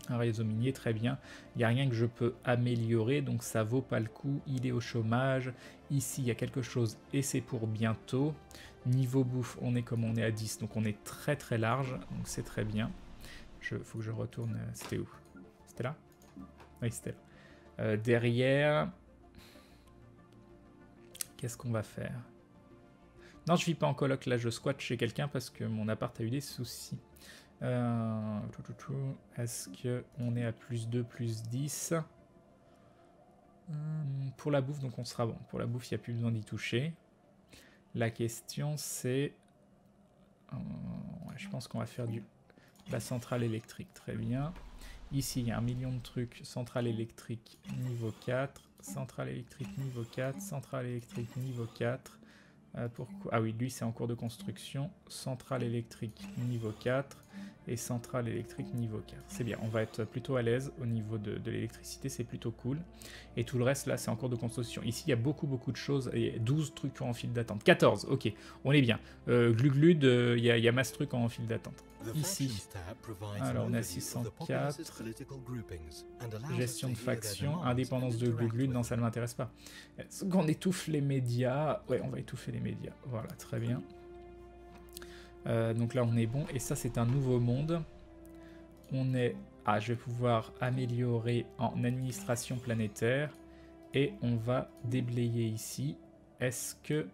Un réseau minier, très bien. Il n'y a rien que je peux améliorer, donc ça vaut pas le coup. Il est au chômage. Ici, il y a quelque chose et c'est pour bientôt. Niveau bouffe, on est comme on est à 10, donc on est très très large, donc c'est très bien. Faut que je retourne... C'était où? C'était là? Oui, c'était là. Derrière... Qu'est-ce qu'on va faire? Non, je vis pas en coloc, là je squatte chez quelqu'un parce que mon appart a eu des soucis. Est-ce qu'on est à plus 2, plus 10? Pour la bouffe, donc on sera bon. Pour la bouffe, il n'y a plus besoin d'y toucher. La question, c'est... je pense qu'on va faire la centrale électrique. Très bien. Ici, il y a 1 million de trucs. Centrale électrique niveau 4. Centrale électrique niveau 4. Centrale électrique niveau 4. Pourquoi? Ah oui, lui c'est en cours de construction. Centrale électrique niveau 4 et centrale électrique niveau 4. C'est bien, on va être plutôt à l'aise au niveau de l'électricité, c'est plutôt cool. Et tout le reste là, c'est en cours de construction. Ici, il y a beaucoup de choses. Il y a 12 trucs en file d'attente. 14, ok, on est bien. Gluglude, il y a masse trucs en file d'attente. Ici, alors on a 604. Gestion de faction, indépendance de Gluglude, non ça ne m'intéresse pas. Est-ce qu'on étouffe les médias? Ouais, on va étouffer les médias. Voilà, très bien. Donc là on est bon. Et ça c'est un nouveau monde. On est... Ah, je vais pouvoir améliorer en administration planétaire. Et on va déblayer ici. Est-ce que...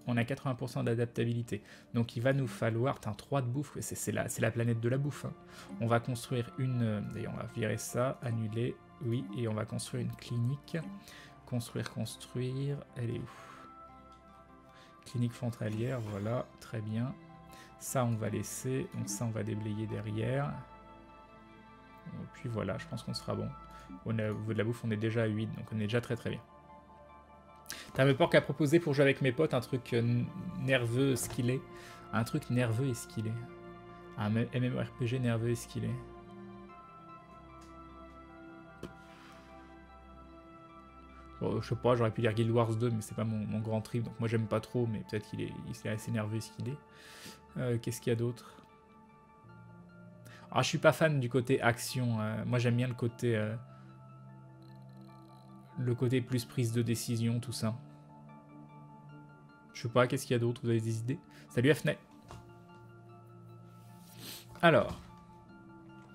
On a 80% d'adaptabilité. Donc il va nous falloir... Putain, 3 de bouffe. C'est la planète de la bouffe, hein. On va construire une... D'ailleurs, on va virer ça, annuler. Oui, et on va construire une clinique. Construire. Elle est où? Clinique frontalière, voilà, très bien. Ça, on va laisser. Donc ça, on va déblayer derrière. Et puis voilà, je pense qu'on sera bon. Au niveau de la bouffe, on est déjà à 8, donc on est déjà très très bien. T'as me porc à proposer pour jouer avec mes potes un truc nerveux skillé. Un truc nerveux et skillé. Un MMORPG nerveux et skillé. Bon, je sais pas, j'aurais pu dire Guild Wars 2, mais c'est pas mon grand trip, donc moi j'aime pas trop, mais peut-être qu'il est assez nerveux et skillé. Qu'est-ce qu'il y a d'autre? Ah, je suis pas fan du côté action. Moi j'aime bien le côté Le côté plus prise de décision, tout ça. Je sais pas, qu'est-ce qu'il y a d'autre? Vous avez des idées? Salut Afnay. Alors.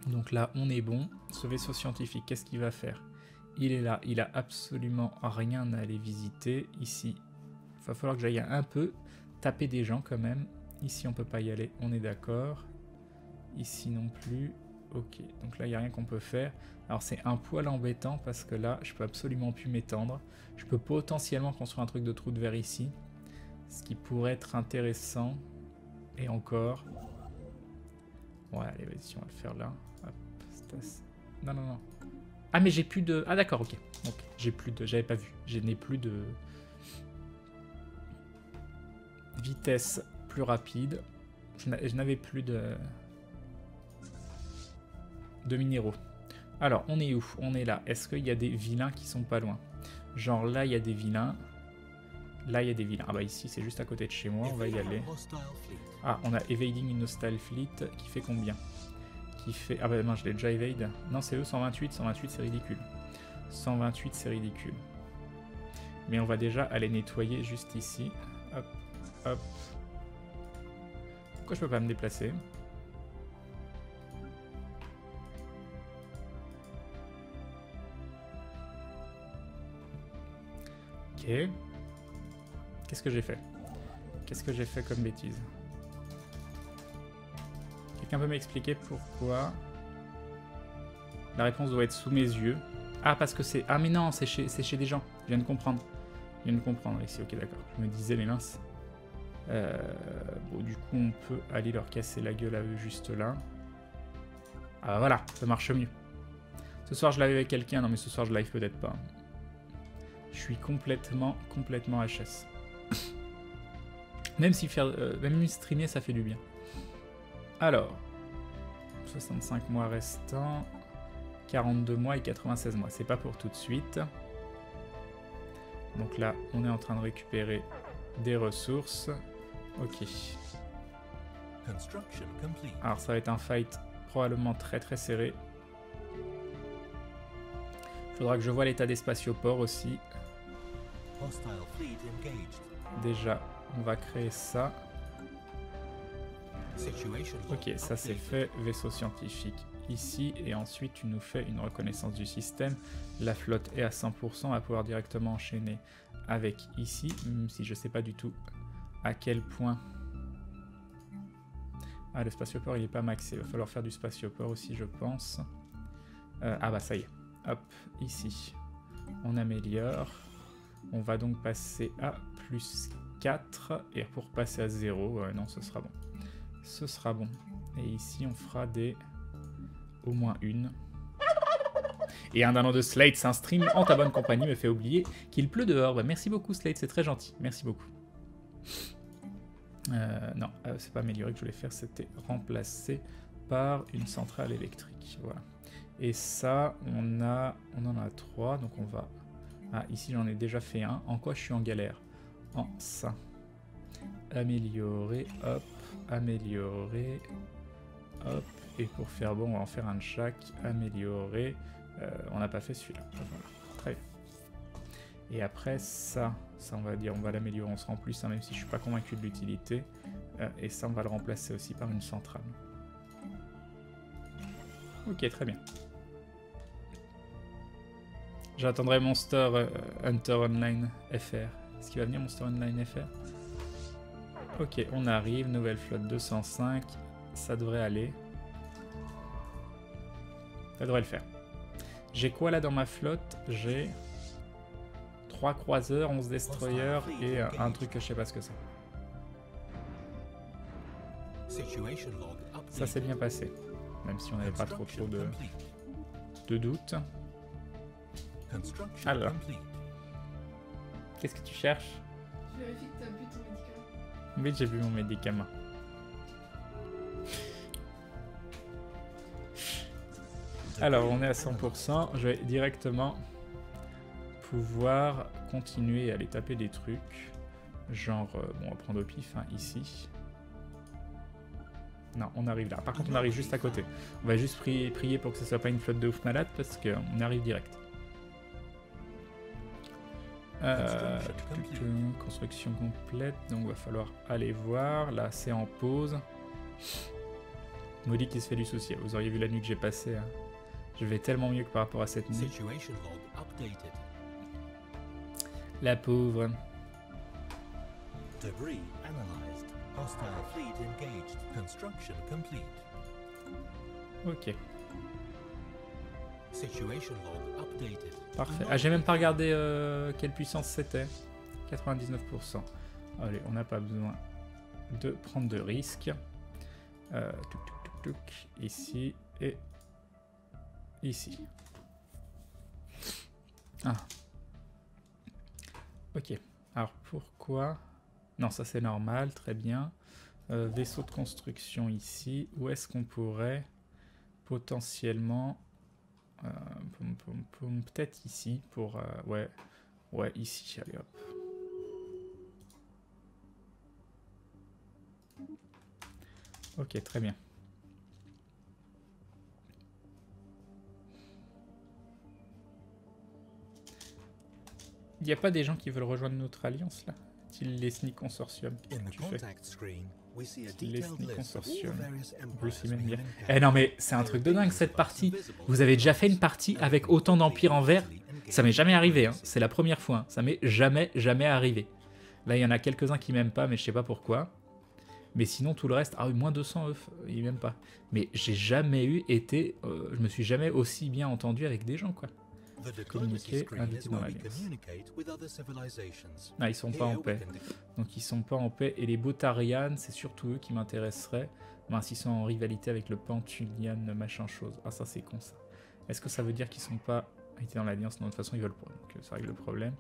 Donc là, on est bon. Ce vaisseau scientifique, qu'est-ce qu'il va faire? Il est là. Il a absolument rien à aller visiter. Ici, il va falloir que j'aille un peu taper des gens quand même. Ici, on peut pas y aller. On est d'accord. Ici non plus. Ok. Donc là, il n'y a rien qu'on peut faire. Alors c'est un poil embêtant parce que là, je peux absolument plus m'étendre. Je peux potentiellement construire un truc de trou de verre ici. Ce qui pourrait être intéressant. Et encore. Ouais, allez, vas-y, on va le faire là. Hop, non, non, non. Ah, mais j'ai plus de... Ah, d'accord, ok. Donc, j'ai plus de... J'avais pas vu. Je n'ai plus de... Vitesse plus rapide. Je n'avais plus de minéraux. Alors, on est où? On est là. Est-ce qu'il y a des vilains qui sont pas loin? Genre là, il y a des vilains. Là, il y a des vilains. Ah bah ici, c'est juste à côté de chez moi. On va y aller. Ah, on a Evading une Hostile Fleet qui fait combien? Qui fait... Ah bah non, je l'ai déjà evade. Non, c'est eux, 128. 128, c'est ridicule. 128, c'est ridicule. Mais on va déjà aller nettoyer juste ici. Hop, hop. Pourquoi je peux pas me déplacer? Ok. Qu'est-ce que j'ai fait? Qu'est-ce que j'ai fait comme bêtise? Quelqu'un peut m'expliquer pourquoi? La réponse doit être sous mes yeux. Ah, parce que c'est... Ah, mais non, c'est chez des gens. Je viens de comprendre. Je viens de comprendre ici. Ok, d'accord. Je me disais, mais mince. Bon, du coup, on peut aller leur casser la gueule à eux juste là. Ah, voilà, ça marche mieux. Ce soir, je live avec quelqu'un. Non, mais ce soir, je live peut-être pas. Je suis complètement HS. Même si même streamer, ça fait du bien. Alors, 65 mois restants, 42 mois et 96 mois. C'est pas pour tout de suite. Donc là, on est en train de récupérer des ressources. Ok. Alors ça va être un fight probablement très très serré. Faudra que je vois l'état des spatioports aussi. Déjà, on va créer ça. Ok, ça c'est fait. Vaisseau scientifique ici. Et ensuite, tu nous fais une reconnaissance du système. La flotte est à 100%. On va pouvoir directement enchaîner avec ici. Même si je sais pas du tout à quel point... Ah, le spatioport, il est pas maxé. Il va falloir faire du spatioport aussi, je pense. Ah bah ça y est. Hop, ici. On améliore. On va donc passer à plus 4. Et pour passer à 0, non, ce sera bon. Ce sera bon. Et ici, on fera des... au moins une. Et un an de Slate, c'est un stream en ta bonne compagnie, me fait oublier qu'il pleut dehors. Bah, merci beaucoup, Slate, c'est très gentil. Merci beaucoup. Non, c'est pas amélioré que je voulais faire, c'était remplacé par une centrale électrique. Voilà. Et ça, on en a 3, donc on va... Ah, ici j'en ai déjà fait un. En quoi je suis en galère? En ça. Améliorer, hop, améliorer, hop. Et pour faire bon, on va en faire un de chaque. Améliorer. On n'a pas fait celui-là. Voilà. Très bien. Et après, ça on va dire, on va l'améliorer, on sera en plus, hein, même si je suis pas convaincu de l'utilité. Et ça, on va le remplacer aussi par une centrale. Ok, très bien. J'attendrai Monster Hunter Online FR. Est-ce qu'il va venir Monster Online FR? Ok, on arrive, nouvelle flotte 205. Ça devrait aller. Ça devrait le faire. J'ai quoi là dans ma flotte? J'ai 3 croiseurs, 11 destroyers et un truc que je sais pas ce que c'est. Ça s'est bien passé, même si on n'avait pas trop de doutes. Alors, qu'est-ce que tu cherches? Je vérifie que tu as bu ton médicament. Oui, j'ai bu mon médicament. Alors, on est à 100%. Je vais directement pouvoir continuer à aller taper des trucs. Genre, bon, on va prendre au pif, hein, ici. Non, on arrive là. Par contre, on arrive juste à côté. On va juste prier pour que ce soit pas une flotte de ouf malade parce qu'on arrive direct. Construction complète, donc va falloir aller voir. Là, c'est en pause. Maudit qui se fait du souci. Vous auriez vu la nuit que j'ai passée. Hein. Je vais tellement mieux que par rapport à cette nuit. La pauvre. Debris analyzed. Hostile fleet engaged. Construction complete. Ok. Situation log updated. Parfait. Ah, j'ai même pas regardé quelle puissance c'était. 99%. Allez, on n'a pas besoin de prendre de risques. Ici et ici. Ah. Ok. Alors pourquoi... Non, ça c'est normal, très bien. Vaisseau de construction ici. Où est-ce qu'on pourrait potentiellement... peut-être ici pour... ouais, ici, allez hop. Ok, très bien. Il n'y a pas des gens qui veulent rejoindre notre alliance là? Style les Sneak Consortium. Tu fais. Style les Sneak Consortium. Bruce Simon bien. Eh non mais c'est un truc de dingue cette partie. Vous avez déjà fait une partie avec autant d'empires en vert? Ça m'est jamais arrivé, hein. C'est la première fois. Hein. Ça m'est jamais arrivé. Là il y en a quelques-uns qui m'aiment pas mais je sais pas pourquoi. Mais sinon tout le reste, ah oui, moins 200 eux, ils m'aiment pas. Mais j'ai jamais été, je me suis jamais aussi bien entendu avec des gens quoi. Communiquer, inviter dans l'alliance. Ah, ils sont pas en paix. Donc ils sont pas en paix. Et les Botarians, c'est surtout eux qui m'intéresseraient. Mince, ils sont en rivalité avec le Pantulian, machin chose. Ah ça c'est con ça. Est-ce que ça veut dire qu'ils sont pas invités dans l'alliance? Non, de toute façon ils veulent pas. Donc ça règle le problème.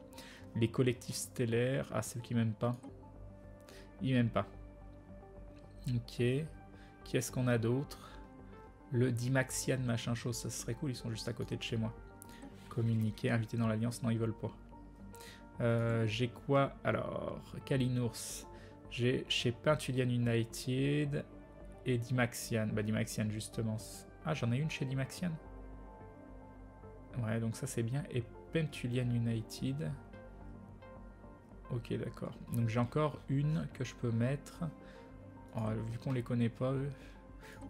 Les collectifs stellaires, ah c'est eux qui m'aiment pas. Ils m'aiment pas. Ok. Qui est-ce qu'on a d'autre? Le Dimaxian, machin chose, ça serait cool, ils sont juste à côté de chez moi. Communiquer, inviter dans l'alliance, non ils veulent pas. J'ai quoi? Alors, Kalinours, j'ai chez Pantulian United et Dimaxian. Bah Dimaxian justement. Ah j'en ai une chez Dimaxian. Ouais donc ça c'est bien. Et Pantulian United. Ok d'accord. Donc j'ai encore une que je peux mettre. Oh, vu qu'on les connaît pas eux.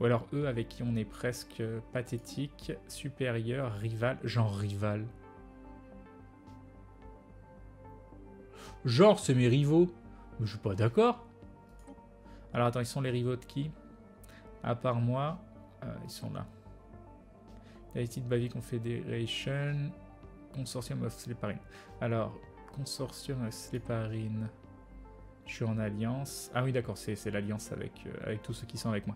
Ou alors eux avec qui on est presque pathétique, supérieur, rival, genre rival. Genre c'est mes rivaux. Mais je suis pas d'accord. Alors attends, ils sont les rivaux de qui? À part moi, ils sont là. United Bavi Confederation, Consortium of Sleparine. Alors, Consortium of Sleparine. Je suis en alliance. Ah oui d'accord, c'est l'alliance avec tous ceux qui sont avec moi.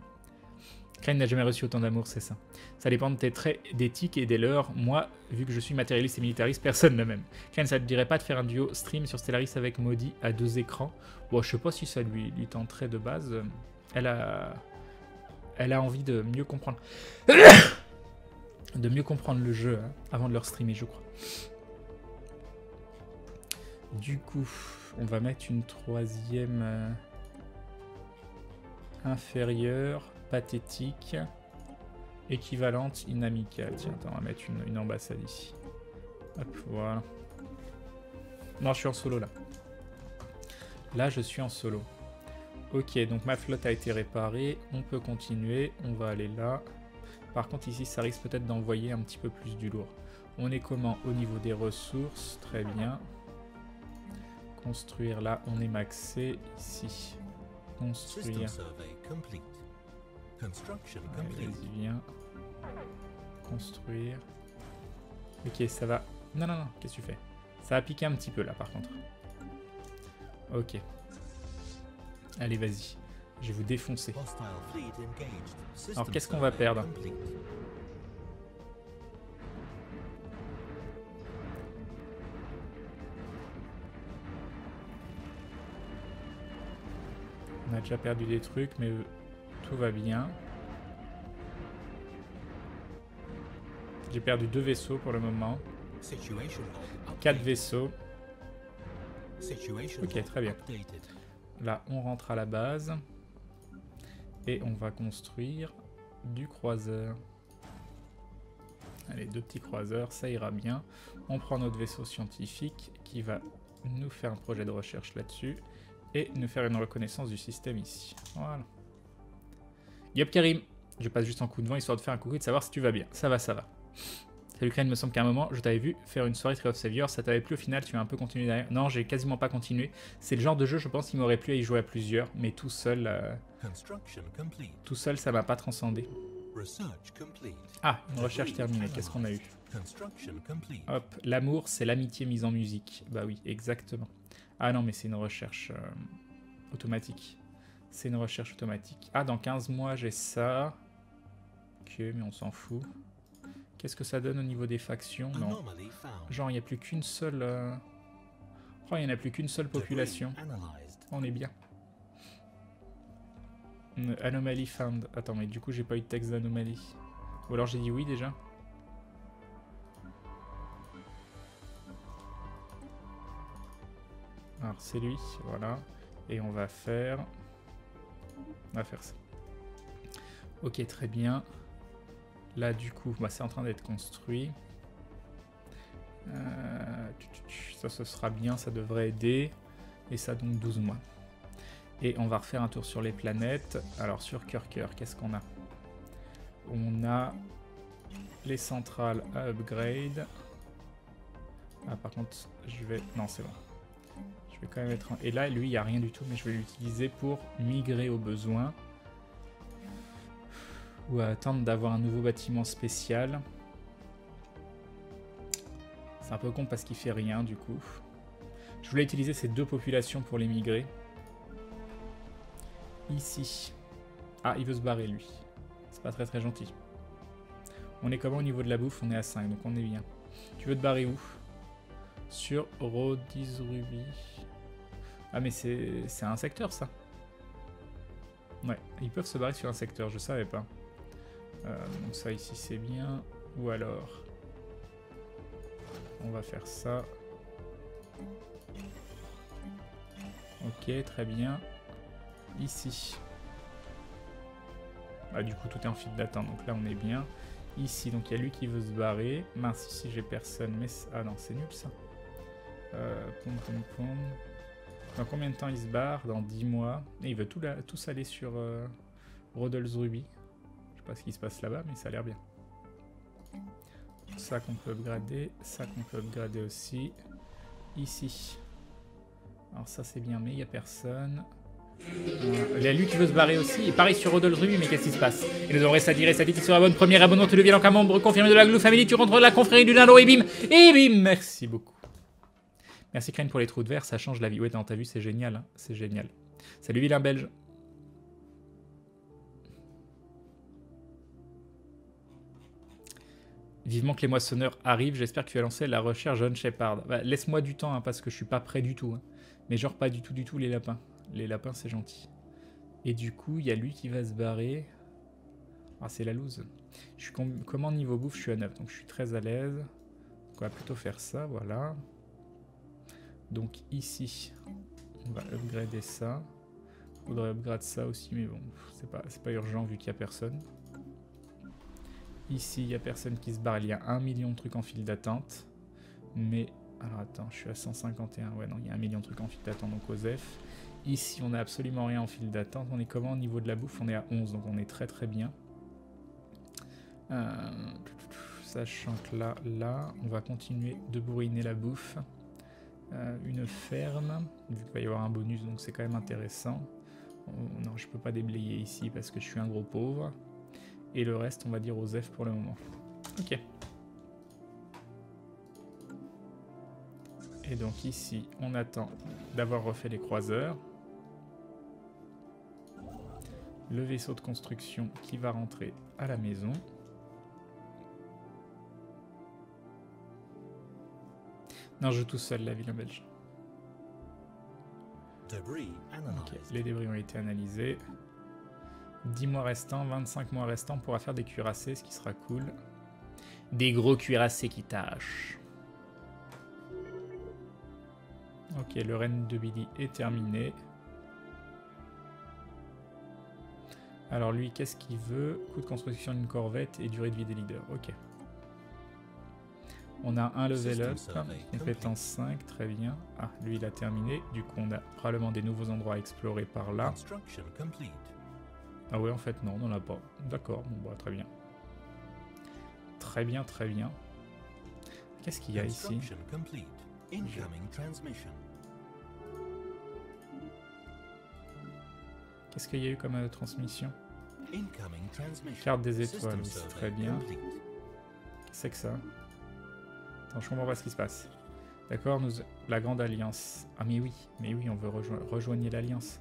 Crane n'a jamais reçu autant d'amour, c'est ça. Ça dépend de tes traits d'éthique et des leurs. Moi, vu que je suis matérialiste et militariste, personne ne m'aime. Crane, ça te dirait pas de faire un duo stream sur Stellaris avec Maudit à 2 écrans? Bon, je sais pas si ça lui tenterait de base. Elle a envie de mieux comprendre... de mieux comprendre le jeu hein, avant de leur streamer, je crois. Du coup, on va mettre une troisième inférieure, pathétique, équivalente, inamicale. Tiens, attends, on va mettre une ambassade ici. Hop, voilà. Non, je suis en solo là. Là, je suis en solo. Ok, donc ma flotte a été réparée. On peut continuer. On va aller là. Par contre, ici, ça risque peut-être d'envoyer un petit peu plus du lourd. On est comment au niveau des ressources? Très bien. Construire là, on est maxé. Ici, construire. Vas-y, viens. Construire. Ok, ça va. Non, non, non, qu'est-ce que tu fais? Ça a piqué un petit peu là, par contre. Ok. Allez, vas-y. Je vais vous défoncer. Alors, qu'est-ce qu'on va perdre? On a déjà perdu des trucs, mais tout va bien. J'ai perdu 2 vaisseaux pour le moment. 4 vaisseaux. Ok, très bien. Là, on rentre à la base. Et on va construire du croiseur. Allez, 2 petits croiseurs, ça ira bien. On prend notre vaisseau scientifique qui va nous faire un projet de recherche là-dessus et nous faire une reconnaissance du système ici. Voilà. Yop Karim, je passe juste en coup de vent histoire de faire un coucou et de savoir si tu vas bien. Ça va, ça va. Salut Crane, il me semble qu'à un moment, je t'avais vu faire une soirée Tree of Savior, ça t'avait plu au final, tu as un peu continué derrière. Non, j'ai quasiment pas continué. C'est le genre de jeu, je pense, qu'il m'aurait plu à y jouer à plusieurs, mais tout seul, ça m'a pas transcendé. Ah, une recherche terminée, qu'est-ce qu'on a eu? Hop, l'amour, c'est l'amitié mise en musique. Bah oui, exactement. Ah non, mais c'est une recherche automatique. C'est une recherche automatique. Ah, dans 15 mois, j'ai ça. Ok, mais on s'en fout. Qu'est-ce que ça donne au niveau des factions? Non. Genre, il n'y a plus qu'une seule... Oh, il n'y en a plus qu'une seule population. On est bien. Anomaly found. Attends, mais du coup, j'ai pas eu de texte d'anomalie. Ou alors j'ai dit oui déjà. Alors, c'est lui, voilà. Et on va faire... On va faire ça. Ok, très bien. Là, du coup, bah, c'est en train d'être construit. Ça, ce sera bien, ça devrait aider. Et ça, donc, 12 mois. Et on va refaire un tour sur les planètes. Alors, sur Kirker, qu'est-ce qu'on a? On a les centrales à upgrade. Ah, par contre, je vais... Non, c'est bon. Je vais quand même être... Et là, lui, il n'y a rien du tout, mais je vais l'utiliser pour migrer au besoin. Ou à attendre d'avoir un nouveau bâtiment spécial. C'est un peu con parce qu'il fait rien du coup. Je voulais utiliser ces deux populations pour les migrer. Ici. Ah, il veut se barrer lui. C'est pas très très gentil. On est comment au niveau de la bouffe? On est à 5, donc on est bien. Tu veux te barrer où? Sur Rhodys Ruby. Ah mais c'est un secteur ça. Ouais, ils peuvent se barrer sur un secteur, je savais pas. Donc ça ici c'est bien. Ou alors on va faire ça. Ok, très bien. Ici. Ah, du coup tout est en file d'attente, donc là on est bien. Ici, donc il y a lui qui veut se barrer. Mince, ici j'ai personne, mais... Ah non, c'est nul ça. Pom pom pom. Dans combien de temps il se barre? Dans 10 mois. Et il veut tous aller sur Rhodys Ruby. Je sais pas ce qui se passe là-bas, mais ça a l'air bien. Ça qu'on peut upgrader. Ça qu'on peut upgrader aussi. Ici. Alors ça c'est bien, mais il n'y a personne. Il y a lui qui veut se barrer aussi. Et pareil sur Rhodys Ruby, mais qu'est-ce qui se passe? Et nous aurons ça dire ça dit qu'il sera bonne. Premier abonnement, tu deviens donc un membre confirmé de la Glue Family. Tu rentres dans la confrérie du Dindon et bim. Et bim. Merci beaucoup. Merci Crane pour les trous de verre, ça change la vie. Ouais, t'as vu, c'est génial, hein, c'est génial. Salut vilain belge. Vivement que les moissonneurs arrivent, j'espère que tu as lancé la recherche John Shepard. Bah, laisse-moi du temps, hein, parce que je suis pas prêt du tout. Hein. Mais genre pas du tout les lapins. Les lapins, c'est gentil. Et du coup, il y a lui qui va se barrer. Ah, c'est la loose. Je suis comment niveau bouffe? Je suis à 9, donc je suis très à l'aise. On va plutôt faire ça, voilà. Donc ici, on va upgrader ça. Il faudrait upgrade ça aussi, mais bon, c'est pas urgent vu qu'il n'y a personne. Ici, il n'y a personne qui se barre. Il y a 1 million de trucs en file d'attente. Mais, alors attends, je suis à 151. Ouais, non, il y a 1 million de trucs en file d'attente, donc OSEF. Ici, on n'a absolument rien en file d'attente. On est comment au niveau de la bouffe? On est à 11, donc on est très très bien. Sachant que là, on va continuer de bourriner la bouffe. Une ferme, vu qu'il va y avoir un bonus, donc c'est quand même intéressant. Non, je peux pas déblayer ici parce que je suis un gros pauvre. Et le reste, on va dire aux F pour le moment. Ok. Et donc ici, on attend d'avoir refait les croiseurs. Le vaisseau de construction qui va rentrer à la maison. Non, je joue tout seul, la ville belge. Okay, les débris ont été analysés. 10 mois restants, 25 mois restants, on pourra faire des cuirassés, ce qui sera cool. Des gros cuirassés qui tâchent. Ok, le règne de Billy est terminé. Alors lui, qu'est-ce qu'il veut? Coût de construction d'une corvette et durée de vie des leaders. Ok. On a un level up, compétence 5, très bien. Ah, lui il a terminé, du coup on a probablement des nouveaux endroits à explorer par là. Construction complete. Ah ouais, en fait non, on n'en a pas. D'accord, bon bah très bien. Très bien, très bien. Qu'est-ce qu'il y a ici? Construction complete. Incoming transmission. Qu'est-ce qu'il y a eu comme transmission? Incoming transmission. Carte des étoiles, System c'est survey très bien. complete. Qu'est-ce que c'est que ça? Attends, je comprends pas ce qui se passe. D'accord, la Grande Alliance. Ah mais oui, on veut rejoindre l'Alliance.